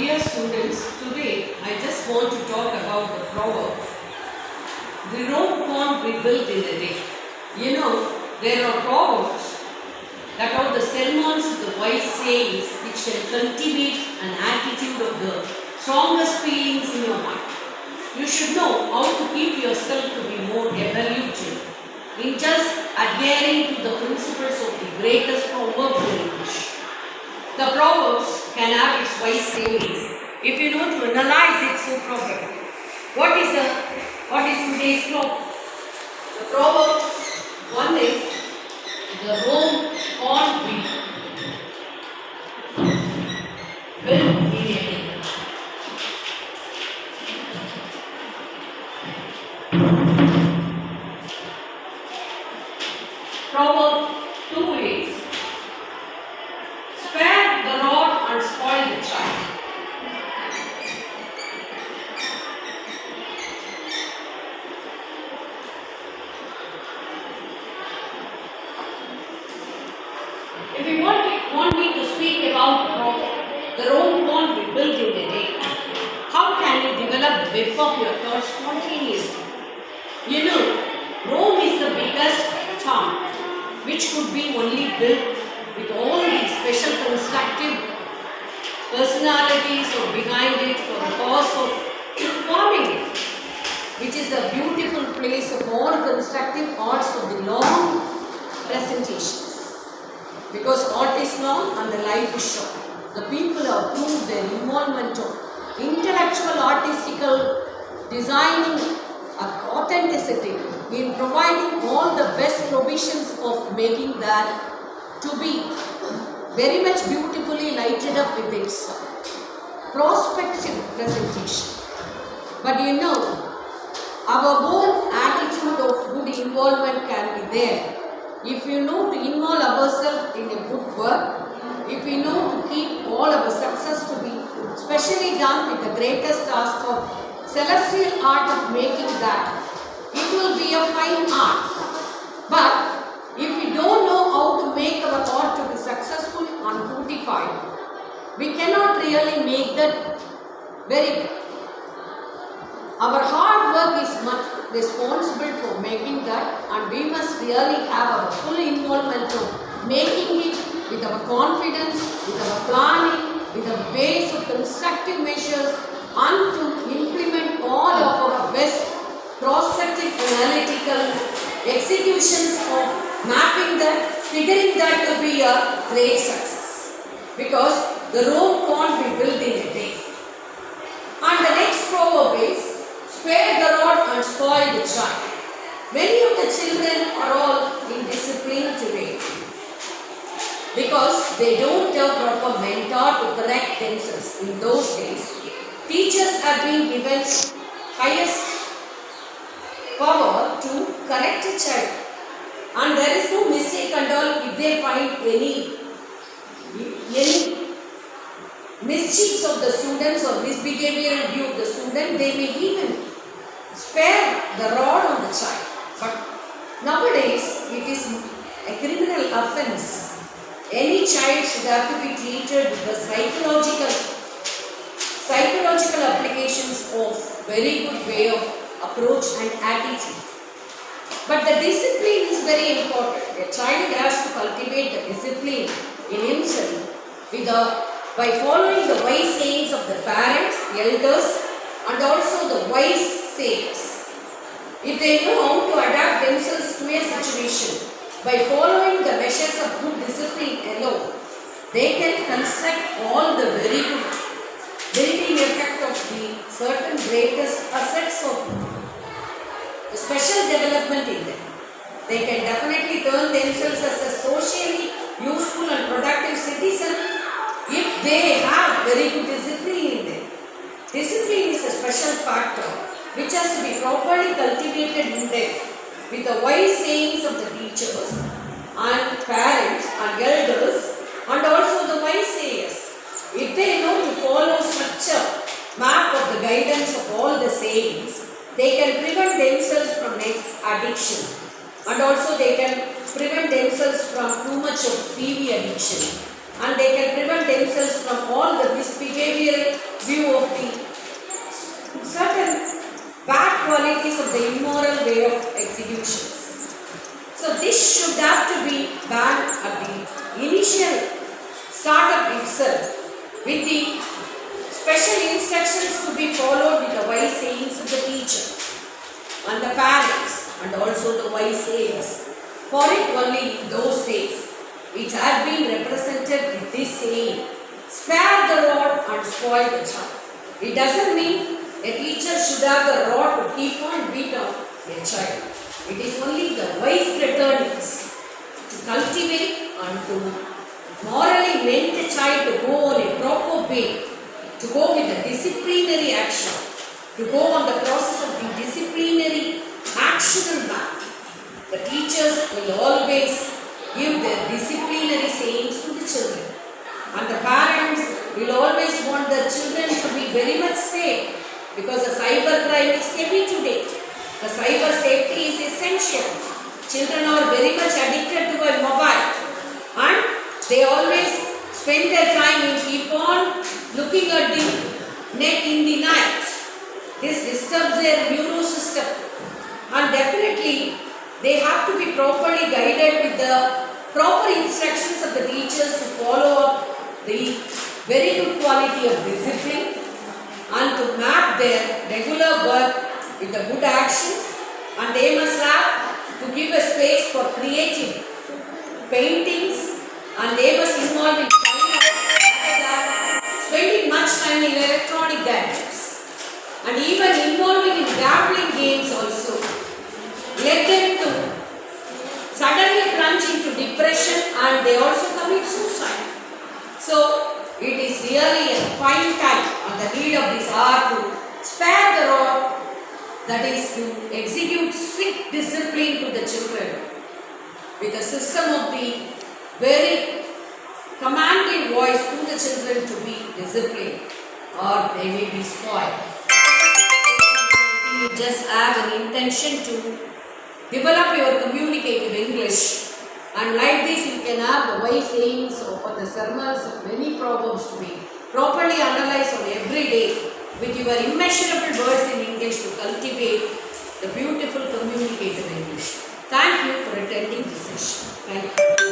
Dear students, today I just want to talk about the proverb. The Rome can't be built in a day. You know, there are proverbs that are the sermons of the wise sayings which can cultivate an attitude of the strongest feelings in your mind. You should know how to keep yourself to be more evolutive in just adhering to the principles of the greatest proverb in English. The Proverbs can have its wise sayings if you know to analyze it so properly. What is today's proverb? The proverb one is the Rome can't be built in a day. Proverb 2 is spare the rod and spoil the child. If you want me to speak about the Rome can't be built in a day, how can you develop the whip of your thoughts spontaneously? You know, Rome is the biggest town which could be only built with all these special constructive personalities or behind it for the cause of forming it, which is a beautiful place of all constructive arts of the long presentations. Because art is long and the life is short. The people have proved their involvement of intellectual, artistical, designing, authenticity in providing all the best provisions of making that to be very much beautifully lighted up with its prospective presentation. But you know, our own attitude of good involvement can be there. If you know to involve ourselves in a good work, if we know to keep all our success to be specially done with the greatest task of celestial art of making that, it will be a fine art. But if we don't know how to make our art to be successful and fructified, we cannot really make that very good. Our hard work is much responsible for making that, and we must really have our full involvement of making it with our confidence, with our planning, with a base of constructive measures, and to implement all of our best prospective analytical executions of mapping that, figuring that to be a great success. Because the Rome can't be built in a day. And the next proverb is, spare the rod and spoil the child. Many of the children are all indisciplined today because they don't have proper mentor to correct themselves. In those days, teachers have been given highest power to correct a child, and there is no mistake at all if they find any mischiefs of the students or misbehavioral view of the student, they may even spare the rod on the child. But nowadays it is a criminal offence. Any child should have to be treated with the psychological applications of very good way of approach and attitude. But the discipline is very important. A child has to cultivate the discipline in himself by following the wise sayings of the parents, elders, and also the wise sayings. If they know how to adapt themselves to a situation by following the measures of good discipline alone, they can construct all the very good building effect of the certain greatest assets of the special development in them. They can definitely turn themselves as a socially useful and productive citizen if they have very good discipline in them. Discipline is a special factor which has to be properly cultivated in them with the wise sayings of the teachers and parents and elders and also the wise sayers. If they know to follow such a map of the guidance of all the sayings, they can prevent themselves from addiction, and also they can prevent themselves from too much of TV addiction, and they can prevent themselves from all the misbehavioral with the special instructions to be followed with the wise sayings of the teacher and the parents and also the wise sayers. For it only in those days it had been represented with this saying, spare the rod and spoil the child. It doesn't mean a teacher should have the rod to keep on beat on a child. It is only the wise returnees to cultivate and to morally mend the child to go on a proper way, to go with the disciplinary action, to go on the process of the disciplinary actional back. The teachers will always give their disciplinary sayings to the children. And the parents will always want their children to be very much safe because the cyber crime is heavy today. The cyber safety is essential. Children are very much addicted to a mobile and they always spend their time in keep on looking at the net in the night. This disturbs their neurosystem and definitely they have to be properly guided with the proper instructions of the teachers to follow up the very good quality of discipline and to map their regular work with the good actions, and they must have to give a space for creating paintings and they must involve in spending much time in electronic gadgets and even involving in gambling games also. Let them to suddenly plunge into depression and they also commit suicide. So it is really a fine time and the need of this hour to spare the rod, that is to execute strict discipline to the children with a system of the very commanding voice to the children to be disciplined or they may be spoiled. You just have an intention to develop your communicative English, and like this you can have the wise sayings or the sermons of many proverbs to be properly analyzed on every day with your immeasurable words in English to cultivate the beautiful communicative English. Thank you for attending this session. Thank you.